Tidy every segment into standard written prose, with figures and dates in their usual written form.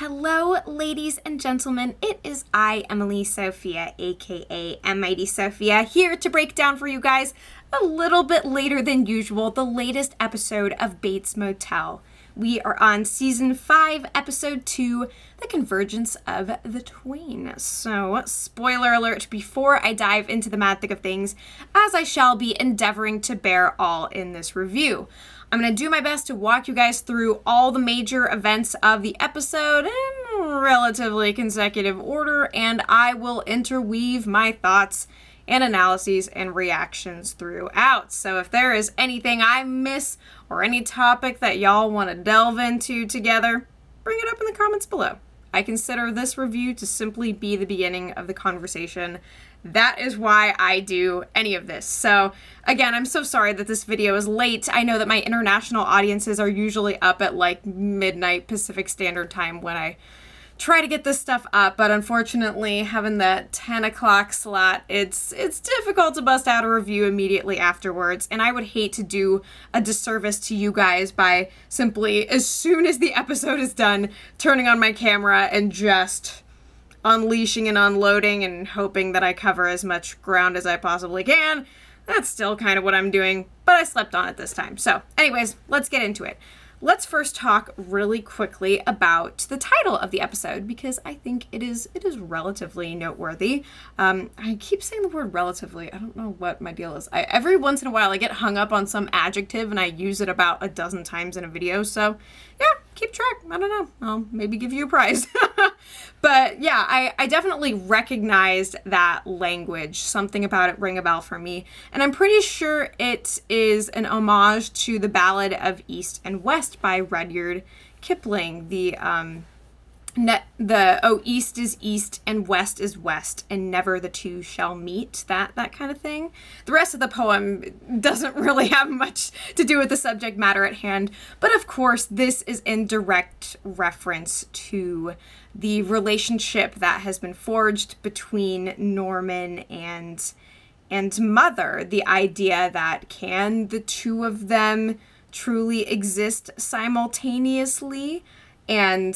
Hello, ladies and gentlemen. It is I, Emily Sophia, aka MIghty Sophia, here to break down for you guys a little bit later than usual the latest episode of Bates Motel. We are on Season 5, Episode 2, The Convergence of the Twain. So, spoiler alert before I dive into the mad thick of things, as I shall be endeavoring to bear all in this review. I'm going to do my best to walk you guys through all the major events of the episode in relatively consecutive order, and I will interweave my thoughts and analyses and reactions throughout. So if there is anything I miss or any topic that y'all want to delve into together, bring it up in the comments below. I consider this review to simply be the beginning of the conversation. That is why I do any of this. So again, I'm so sorry that this video is late. I know that my international audiences are usually up at like midnight Pacific Standard Time when I try to get this stuff up, but unfortunately having that 10 o'clock slot, it's difficult to bust out a review immediately afterwards, and I would hate to do a disservice to you guys by simply, as soon as the episode is done, turning on my camera and just unleashing and unloading and hoping that I cover as much ground as I possibly can. That's still kind of what I'm doing, but I slept on it this time. So anyways, let's get into it. Let's first talk really quickly about the title of the episode, because I think it is relatively noteworthy. I keep saying the word relatively. I don't know what my deal is. Every once in a while I get hung up on some adjective and I use it about a dozen times in a video. So yeah, keep track. I don't know. I'll maybe give you a prize. But yeah, I definitely recognized that language. Something about it rang a bell for me. And I'm pretty sure it is an homage to the Ballad of East and West by Rudyard Kipling. East is east and west is west, and never the two shall meet, that kind of thing. The rest of the poem doesn't really have much to do with the subject matter at hand, but of course this is in direct reference to the relationship that has been forged between Norman and Mother. The idea that can the two of them truly exist simultaneously, and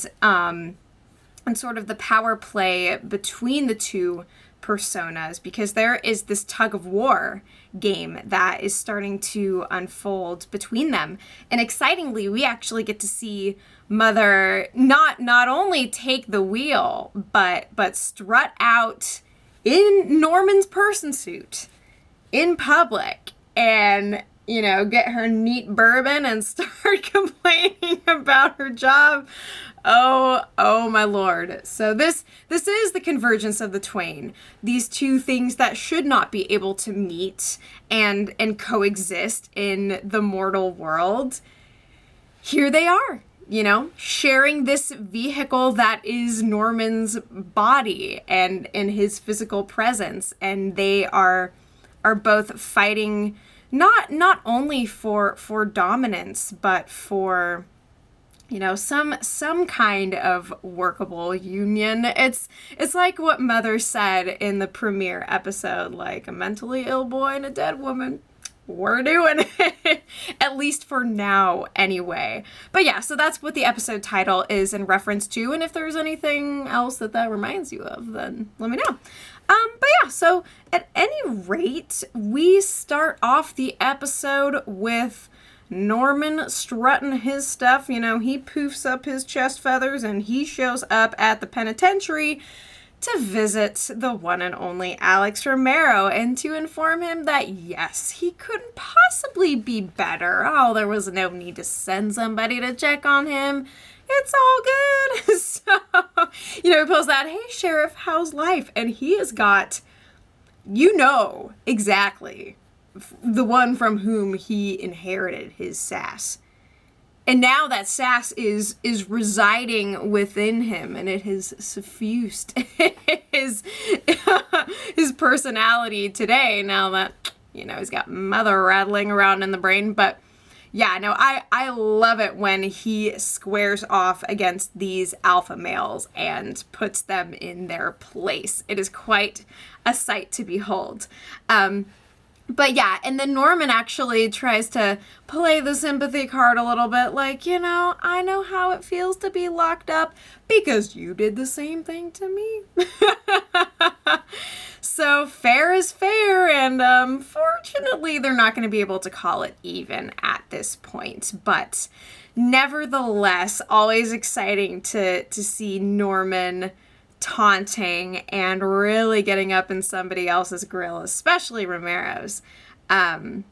sort of the power play between the two personas, because there is this tug of war game that is starting to unfold between them. And excitingly, we actually get to see Mother not only take the wheel, but strut out in Norman's person suit in public and, you know, get her neat bourbon and start complaining about her job. Oh my lord. So this is the convergence of the Twain. These two things that should not be able to meet and coexist in the mortal world. Here they are, you know, sharing this vehicle that is Norman's body and his physical presence, and they are both fighting not only for dominance, but for, you know, some kind of workable union. It's like what Mother said in the premiere episode, like, a mentally ill boy and a dead woman. We're doing it, at least for now anyway. But yeah, so that's what the episode title is in reference to, and if there's anything else that reminds you of, then let me know. But yeah, so at any rate, we start off the episode with Norman strutting his stuff. You know, he poofs up his chest feathers and he shows up at the penitentiary to visit the one and only Alex Romero and to inform him that yes, he couldn't possibly be better. Oh, there was no need to send somebody to check on him. It's all good. So, you know, he pulls that, hey, Sheriff, how's life? And he has got, you know, exactly the one from whom he inherited his sass. And now that sass is residing within him, and it has suffused his personality today, now that, you know, he's got Mother rattling around in the brain. But yeah, no, I love it when he squares off against these alpha males and puts them in their place. It is quite a sight to behold. But yeah, and then Norman actually tries to play the sympathy card a little bit, like, I know how it feels to be locked up because you did the same thing to me. So fair is fair, and fortunately they're not going to be able to call it even at this point. But nevertheless, always exciting to see Norman taunting and really getting up in somebody else's grill, especially Romero's. But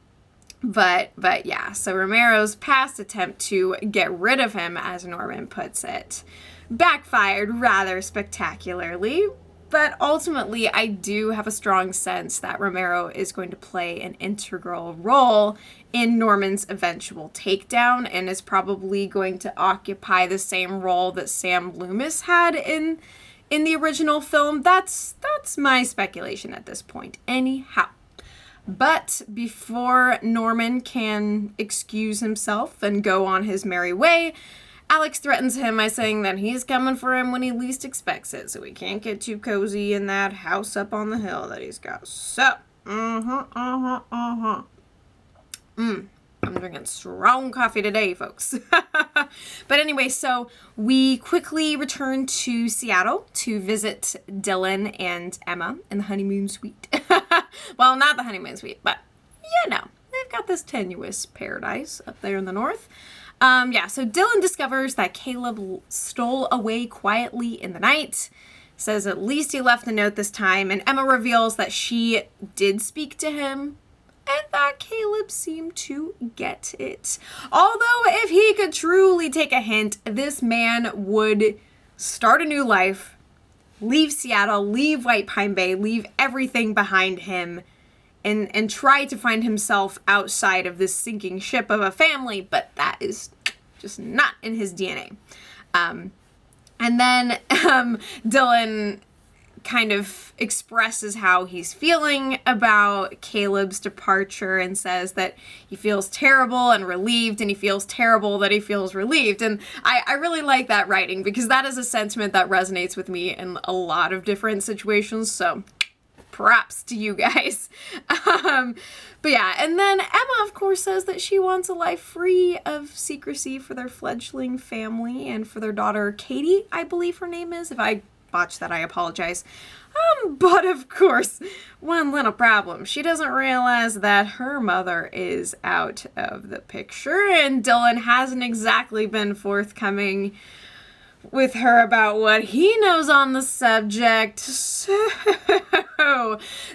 yeah, so Romero's past attempt to get rid of him, as Norman puts it, backfired rather spectacularly. But ultimately, I do have a strong sense that Romero is going to play an integral role in Norman's eventual takedown, and is probably going to occupy the same role that Sam Loomis had in the original film. That's my speculation at this point. Anyhow. But before Norman can excuse himself and go on his merry way, Alex threatens him by saying that he's coming for him when he least expects it, so he can't get too cozy in that house up on the hill that he's got. So, I'm drinking strong coffee today, folks. But anyway, so we quickly return to Seattle to visit Dylan and Emma in the honeymoon suite. Well, not the honeymoon suite, but they've got this tenuous paradise up there in the north. So Dylan discovers that Caleb stole away quietly in the night, says at least he left a note this time, and Emma reveals that she did speak to him, and that Caleb seemed to get it. Although, if he could truly take a hint, this man would start a new life, leave Seattle, leave White Pine Bay, leave everything behind him, and try to find himself outside of this sinking ship of a family, but that is just not in his DNA. And then Dylan kind of expresses how he's feeling about Caleb's departure and says that he feels terrible and relieved, and he feels terrible that he feels relieved. And I really like that writing, because that is a sentiment that resonates with me in a lot of different situations, so props to you guys. But yeah, and then Emma, of course, says that she wants a life free of secrecy for their fledgling family and for their daughter, Katie, I believe her name is. If I botched that, I apologize. But of course, one little problem. She doesn't realize that her mother is out of the picture, and Dylan hasn't exactly been forthcoming with her about what he knows on the subject, so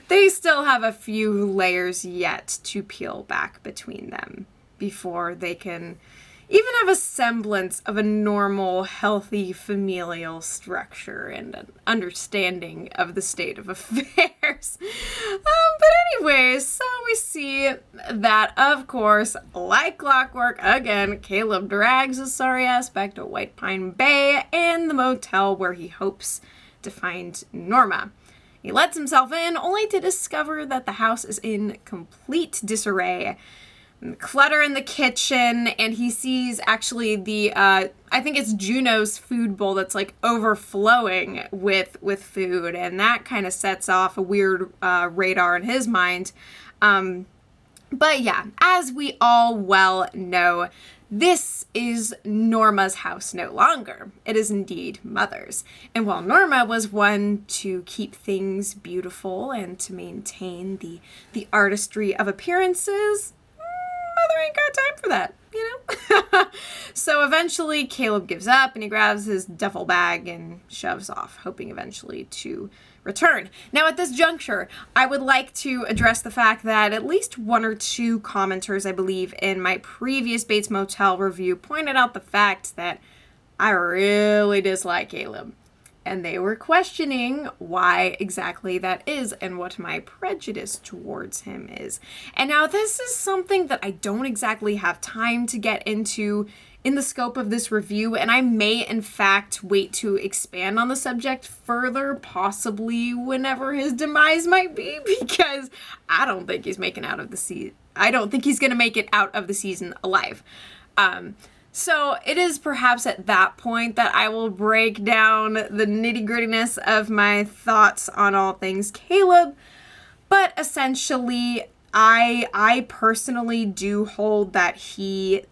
they still have a few layers yet to peel back between them before they can even have a semblance of a normal, healthy familial structure and an understanding of the state of affairs. But anyways, so we see that, of course, like clockwork, again, Caleb drags his sorry ass back to White Pine Bay and the motel where he hopes to find Norma. He lets himself in, only to discover that the house is in complete disarray. Clutter in the kitchen, and he sees actually the I think it's Juno's food bowl that's like overflowing with food, and that kind of sets off a weird radar in his mind. But yeah, as we all well know, this is Norma's house no longer. It is indeed Mother's. And while Norma was one to keep things beautiful and to maintain the artistry of appearances, Mother ain't got time for that, So eventually Caleb gives up and he grabs his duffel bag and shoves off, hoping eventually to return. Now at this juncture, I would like to address the fact that at least one or two commenters, I believe, in my previous Bates Motel review pointed out the fact that I really dislike Caleb. And they were questioning why exactly that is and what my prejudice towards him is. And now this is something that I don't exactly have time to get into in the scope of this review, and I may in fact wait to expand on the subject further, possibly whenever his demise might be, because I don't think he's making out of the season. I don't think he's going to make it out of the season alive. So it is perhaps at that point that I will break down the nitty-grittiness of my thoughts on all things Caleb. But essentially, I personally do hold that he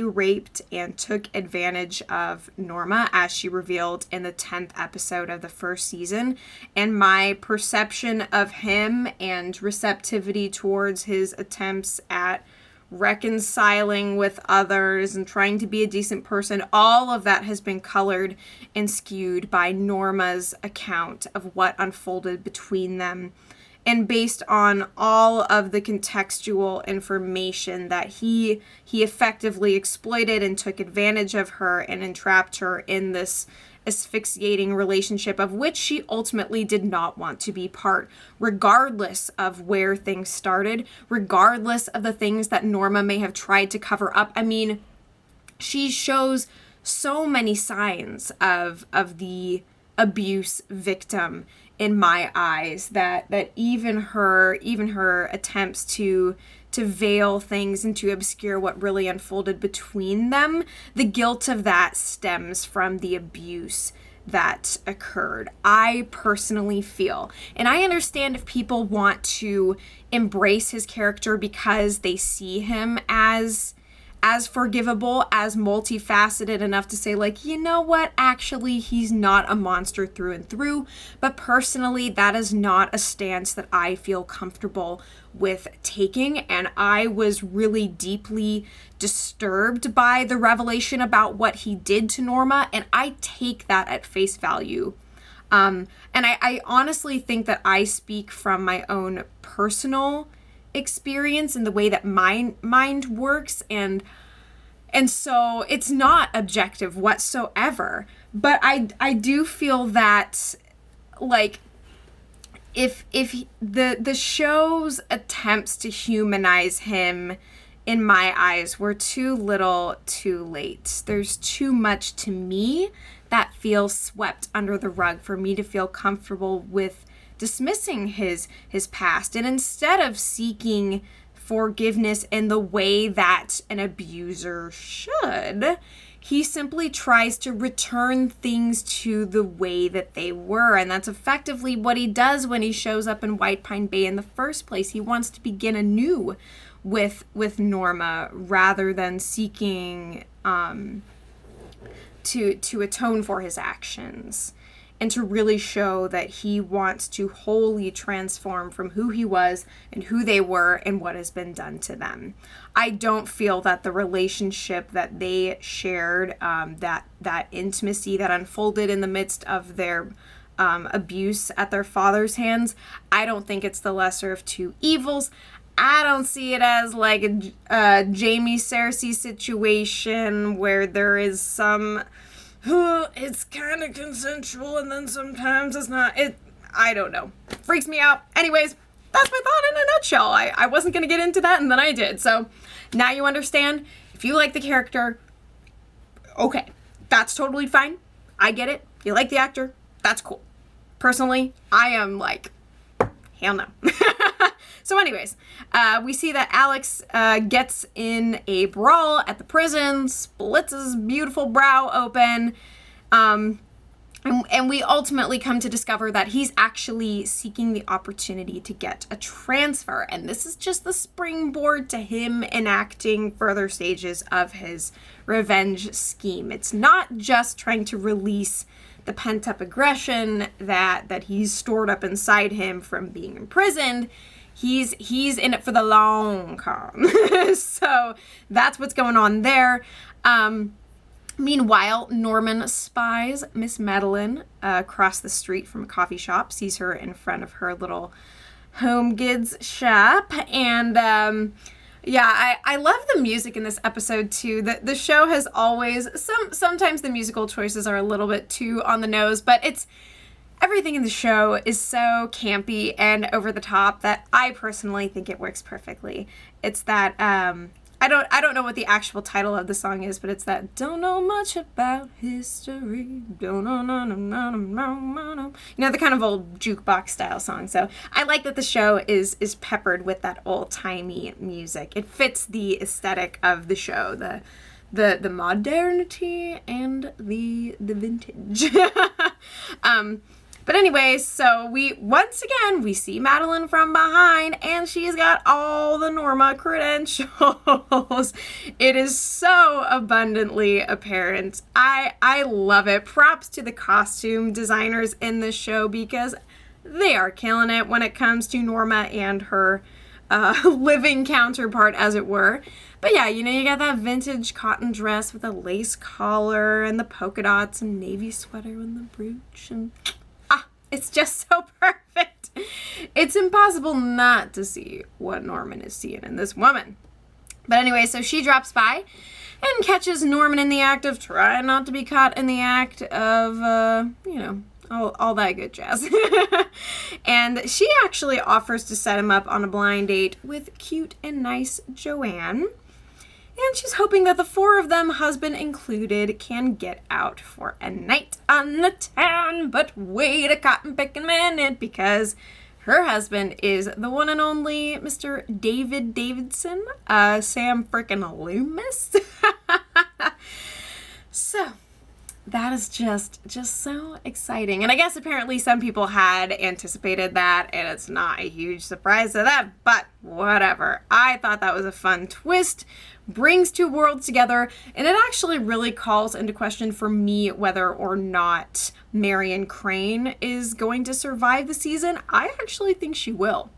raped and took advantage of Norma, as she revealed in the 10th episode of the first season. And my perception of him and receptivity towards his attempts at reconciling with others and trying to be a decent person, all of that has been colored and skewed by Norma's account of what unfolded between them. And based on all of the contextual information that he effectively exploited and took advantage of her and entrapped her in this asphyxiating relationship of which she ultimately did not want to be part, regardless of where things started, regardless of the things that Norma may have tried to cover up. I mean, she shows so many signs of the abuse victim in my eyes that even her attempts to veil things and to obscure what really unfolded between them, the guilt of that stems from the abuse that occurred. I personally feel, and I understand if people want to embrace his character because they see him as forgivable, as multifaceted enough to say, like, you know what, actually, he's not a monster through and through. But personally, that is not a stance that I feel comfortable with taking. And I was really deeply disturbed by the revelation about what he did to Norma. And I take that at face value. And I honestly think that I speak from my own personal experience and the way that my mind works, and so it's not objective whatsoever. But I do feel that, like, if the show's attempts to humanize him, in my eyes, were too little too late. There's too much to me that feels swept under the rug for me to feel comfortable with dismissing his past. And instead of seeking forgiveness in the way that an abuser should, he simply tries to return things to the way that they were. And that's effectively what he does when he shows up in White Pine Bay in the first place. He wants to begin anew with Norma rather than seeking to atone for his actions, and to really show that he wants to wholly transform from who he was and who they were and what has been done to them. I don't feel that the relationship that they shared, that intimacy that unfolded in the midst of their abuse at their father's hands, I don't think it's the lesser of two evils. I don't see it as like a Jamie Cersei situation where there is some... it's kind of consensual and then sometimes it's not. I don't know. Freaks me out. Anyways, that's my thought in a nutshell. I wasn't going to get into that, and then I did. So now you understand. If you like the character, okay, that's totally fine. I get it. If you like the actor, that's cool. Personally, I am like, hell no. So anyways, we see that Alex gets in a brawl at the prison, splits his beautiful brow open, and we ultimately come to discover that he's actually seeking the opportunity to get a transfer. And this is just the springboard to him enacting further stages of his revenge scheme. It's not just trying to release the pent-up aggression that he's stored up inside him from being imprisoned. He's in it for the long con. So that's what's going on there. Meanwhile, Norman spies Miss Madeline across the street from a coffee shop, sees her in front of her little home goods shop. And I love the music in this episode too. The show has always, sometimes the musical choices are a little bit too on the nose, but everything in the show is so campy and over the top that I personally think it works perfectly. It's that, I don't know what the actual title of the song is, but it's that don't know much about history, don't know, no, no, no, no, no, no. You know, the kind of old jukebox style song. So I like that the show is peppered with that old-timey music. It fits the aesthetic of the show, the modernity and the vintage. But anyways, so once again, we see Madeline from behind, and she's got all the Norma credentials. It is so abundantly apparent. I love it. Props to the costume designers in this show, because they are killing it when it comes to Norma and her living counterpart, as it were. But yeah, you got that vintage cotton dress with a lace collar and the polka dots and navy sweater and the brooch, and it's just so perfect. It's impossible not to see what Norman is seeing in this woman. But anyway, so she drops by and catches Norman in the act of trying not to be caught in the act of, all that good jazz. And she actually offers to set him up on a blind date with cute and nice Joanne. And she's hoping that the four of them, husband included, can get out for a night on the town. But wait a cotton-picking minute, because her husband is the one and only Mr. David Davidson, Sam frickin' Loomis. So that is just so exciting. And I guess apparently some people had anticipated that, and it's not a huge surprise to them, but whatever. I thought that was a fun twist. Brings two worlds together, and it actually really calls into question for me whether or not Marion Crane is going to survive the season. I actually think she will.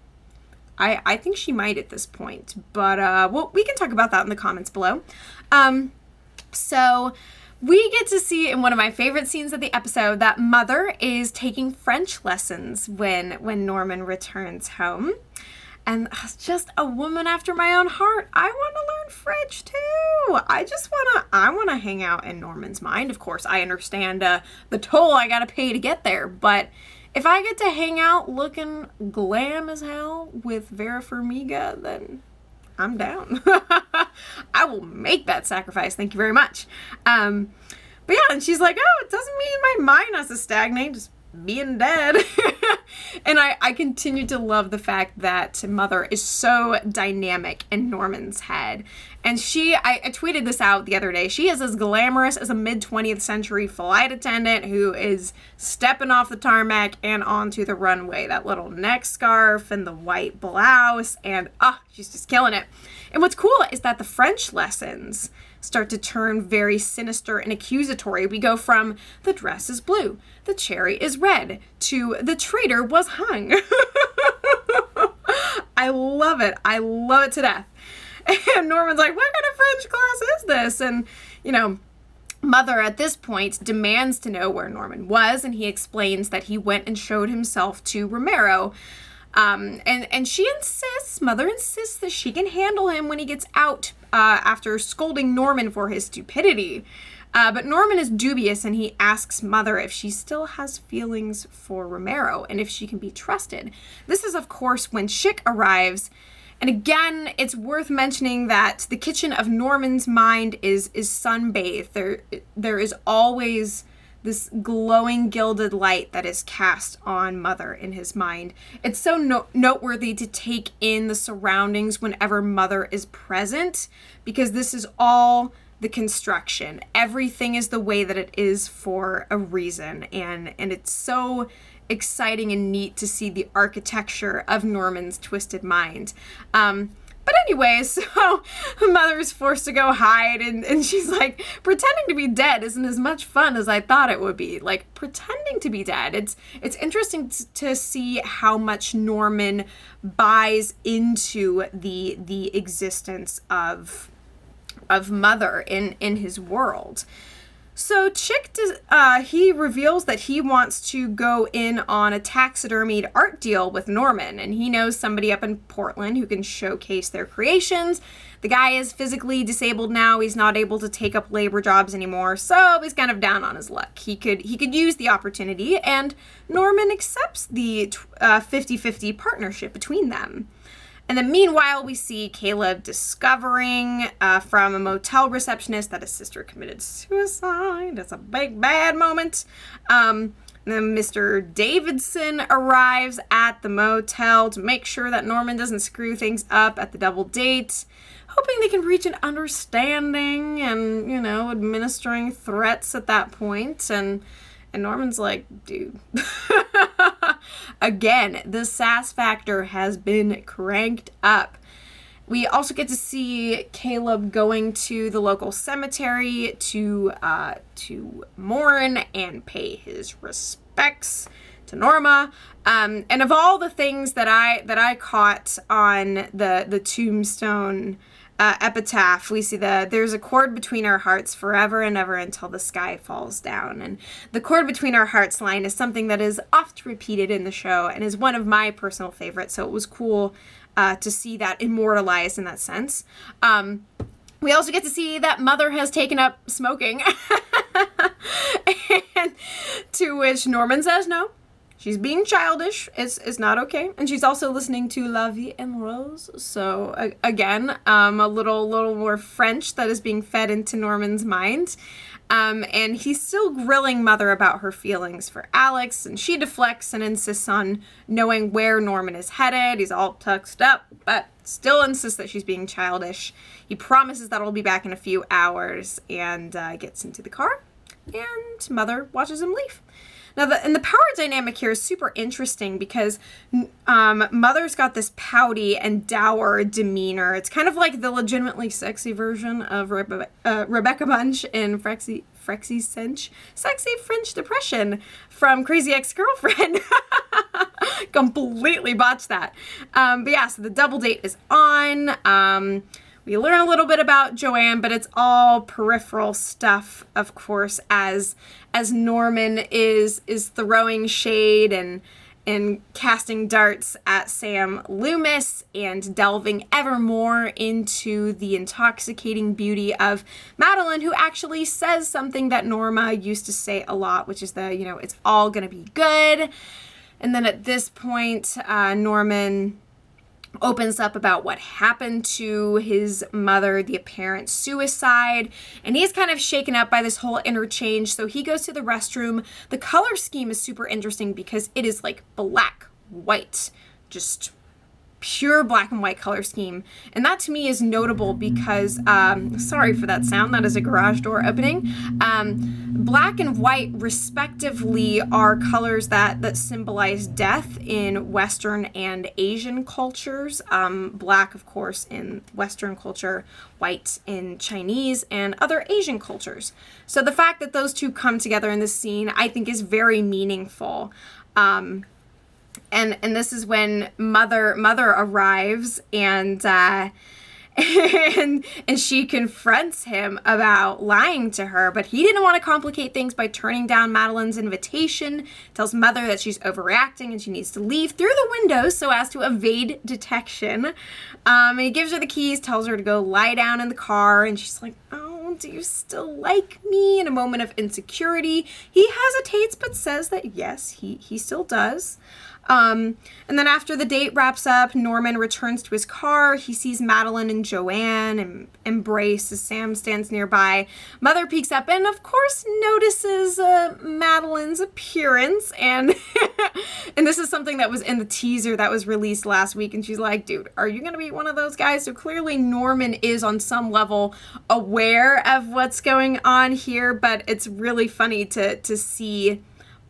I think she might at this point, but we can talk about that in the comments below. So we get to see in one of my favorite scenes of the episode that Mother is taking French lessons when Norman returns home. And just a woman after my own heart. I want to learn French too. I want to hang out in Norman's mind. Of course, I understand the toll I got to pay to get there. But if I get to hang out looking glam as hell with Vera Farmiga, then I'm down. I will make that sacrifice. Thank you very much. But yeah, and she's like, oh, it doesn't mean my mind has to stagnate. Just being dead. And I continue to love the fact that Mother is so dynamic in Norman's head. And I tweeted this out the other day. She is as glamorous as a mid-20th century flight attendant who is stepping off the tarmac and onto the runway. That little neck scarf and the white blouse, and she's just killing it. And what's cool is that the French lessons start to turn very sinister and accusatory. We go from the dress is blue, the cherry is red, to the traitor was hung. I love it. I love it to death. And Norman's like, what kind of French class is this? And, Mother at this point demands to know where Norman was, and he explains that he went and showed himself to Romero. And she insists, Mother insists that she can handle him when he gets out after scolding Norman for his stupidity. But Norman is dubious, and he asks Mother if she still has feelings for Romero and if she can be trusted. This is, of course, when Schick arrives. And again, it's worth mentioning that the kitchen of Norman's mind is sunbathed. There is always this glowing gilded light that is cast on Mother in his mind. It's so noteworthy to take in the surroundings whenever Mother is present, because this is all the construction. Everything is the way that it is for a reason, and it's so exciting and neat to see the architecture of Norman's twisted mind. But anyway, so Mother's forced to go hide, and she's like, pretending to be dead isn't as much fun as I thought it would be. Like, pretending to be dead. It's interesting to see how much Norman buys into the existence of Mother in his world. So Chick, he reveals that he wants to go in on a taxidermied art deal with Norman, and he knows somebody up in Portland who can showcase their creations. The guy is physically disabled now. He's not able to take up labor jobs anymore, so he's kind of down on his luck. He could use the opportunity, and Norman accepts the 50-50 partnership between them. And then meanwhile, we see Caleb discovering from a motel receptionist that his sister committed suicide. It's a big, bad moment. And then Mr. Davidson arrives at the motel to make sure that Norman doesn't screw things up at the double date, hoping they can reach an understanding and, administering threats at that point. And Norman's like, dude, again, the sass factor has been cranked up. We also get to see Caleb going to the local cemetery to mourn and pay his respects to Norma. And of all the things that I caught on the tombstone epitaph, we see there's a cord between our hearts forever and ever until the sky falls down. And the cord between our hearts line is something that is oft repeated in the show and is one of my personal favorites. So it was cool to see that immortalized in that sense. We also get to see that Mother has taken up smoking. And to which Norman says no. She's being childish. It's not okay. And she's also listening to La Vie en Rose. So again, a little more French that is being fed into Norman's mind. And he's still grilling Mother about her feelings for Alex, and she deflects and insists on knowing where Norman is headed. He's all tucked up, but still insists that she's being childish. He promises that he'll be back in a few hours and gets into the car, and Mother watches him leave. Now, the power dynamic here is super interesting because Mother's got this pouty and dour demeanor. It's kind of like the legitimately sexy version of Rebecca Bunch in Sexy French Depression from Crazy Ex-Girlfriend. Completely botched that. But yeah, so the double date is on. We learn a little bit about Joanne, but it's all peripheral stuff, of course, as Norman is throwing shade and casting darts at Sam Loomis and delving ever more into the intoxicating beauty of Madeline, who actually says something that Norma used to say a lot, which is that, it's all gonna be good. And then at this point, Norman opens up about what happened to his mother, the apparent suicide, and he's kind of shaken up by this whole interchange, so he goes to the restroom. The color scheme is super interesting because it is like black, white, just pure black and white color scheme, and that to me is notable because sorry for that sound, that is a garage door opening. Black and white respectively are colors that symbolize death in Western and Asian cultures. Black, of course, in Western culture, white in Chinese and other Asian cultures. So the fact that those two come together in this scene, I think, is very meaningful. And this is when Mother arrives and she confronts him about lying to her, but he didn't want to complicate things by turning down Madeline's invitation, tells Mother that she's overreacting and she needs to leave through the window so as to evade detection. And he gives her the keys, tells her to go lie down in the car, and she's like, oh, do you still like me? In a moment of insecurity, he hesitates but says that yes, he still does. And then after the date wraps up, Norman returns to his car. He sees Madeline and Joanne and embrace as Sam stands nearby. Mother peeks up and, of course, notices Madeline's appearance. And and this is something that was in the teaser that was released last week. And she's like, dude, are you going to be one of those guys? So clearly Norman is on some level aware of what's going on here. But it's really funny to see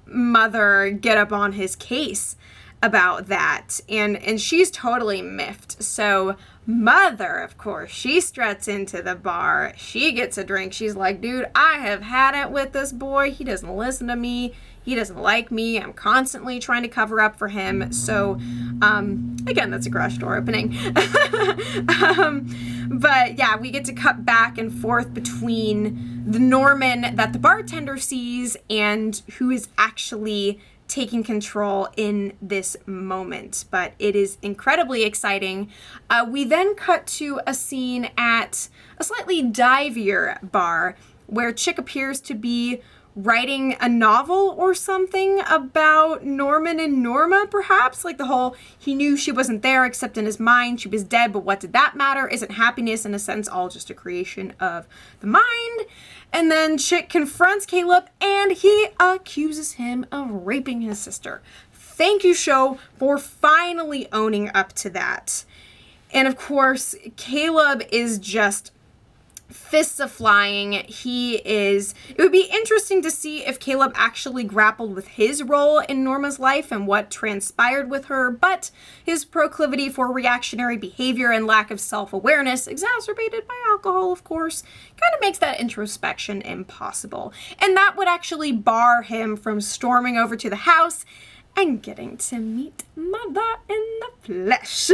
Mother get up on his case about that, and she's totally miffed. So Mother, of course, she struts into the bar. She gets a drink. She's like, dude, I have had it with this boy. He doesn't listen to me. He doesn't like me. I'm constantly trying to cover up for him. So again, that's a garage door opening. But yeah, we get to cut back and forth between the Norman that the bartender sees and who is actually taking control in this moment. But it is incredibly exciting. We then cut to a scene at a slightly divier bar where Chick appears to be writing a novel or something about Norman and Norma, perhaps? Like the whole, he knew she wasn't there except in his mind. She was dead, but what did that matter? Isn't happiness, in a sense, all just a creation of the mind? And then Chick confronts Caleb and he accuses him of raping his sister. Thank you, show, for finally owning up to that. And of course, Caleb is just fists of flying. It would be interesting to see if Caleb actually grappled with his role in Norma's life and what transpired with her, but his proclivity for reactionary behavior and lack of self-awareness, exacerbated by alcohol, of course, kind of makes that introspection impossible. And that would actually bar him from storming over to the house and getting to meet Mother in the flesh,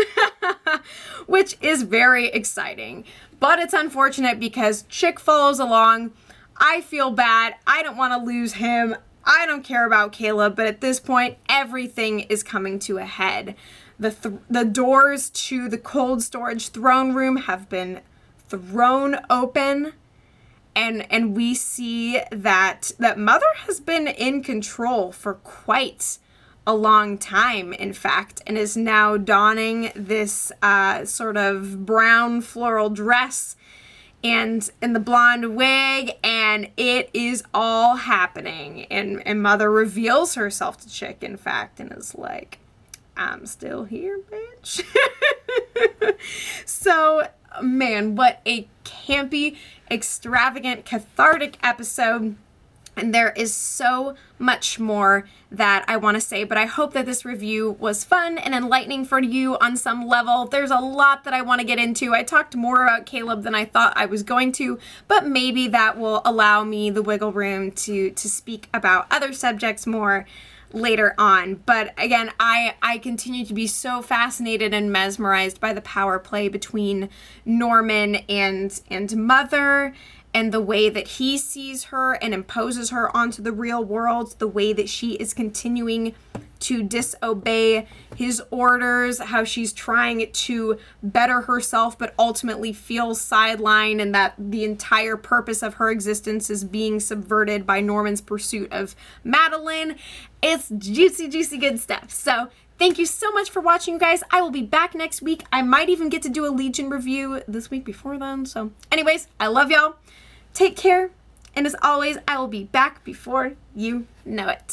which is very exciting. But it's unfortunate because Chick follows along. I feel bad. I don't want to lose him. I don't care about Caleb, but at this point, everything is coming to a head. The doors to the cold storage throne room have been thrown open, and we see that Mother has been in control for quite a long time, in fact, and is now donning this sort of brown floral dress and the blonde wig, and it is all happening. And Mother reveals herself to Chick, in fact, and is like, I'm still here, bitch. So, man, what a campy, extravagant, cathartic episode. And there is so much more that I want to say, but I hope that this review was fun and enlightening for you on some level. There's a lot that I want to get into. I talked more about Caleb than I thought I was going to, but maybe that will allow me the wiggle room to speak about other subjects more later on. But again, I continue to be so fascinated and mesmerized by the power play between Norman and Mother, and the way that he sees her and imposes her onto the real world, the way that she is continuing to disobey his orders, how she's trying to better herself but ultimately feels sidelined, and that the entire purpose of her existence is being subverted by Norman's pursuit of Madeline. It's juicy, juicy good stuff. So thank you so much for watching, you guys. I will be back next week. I might even get to do a Legion review this week before then. So anyways, I love y'all. Take care, and as always, I will be back before you know it.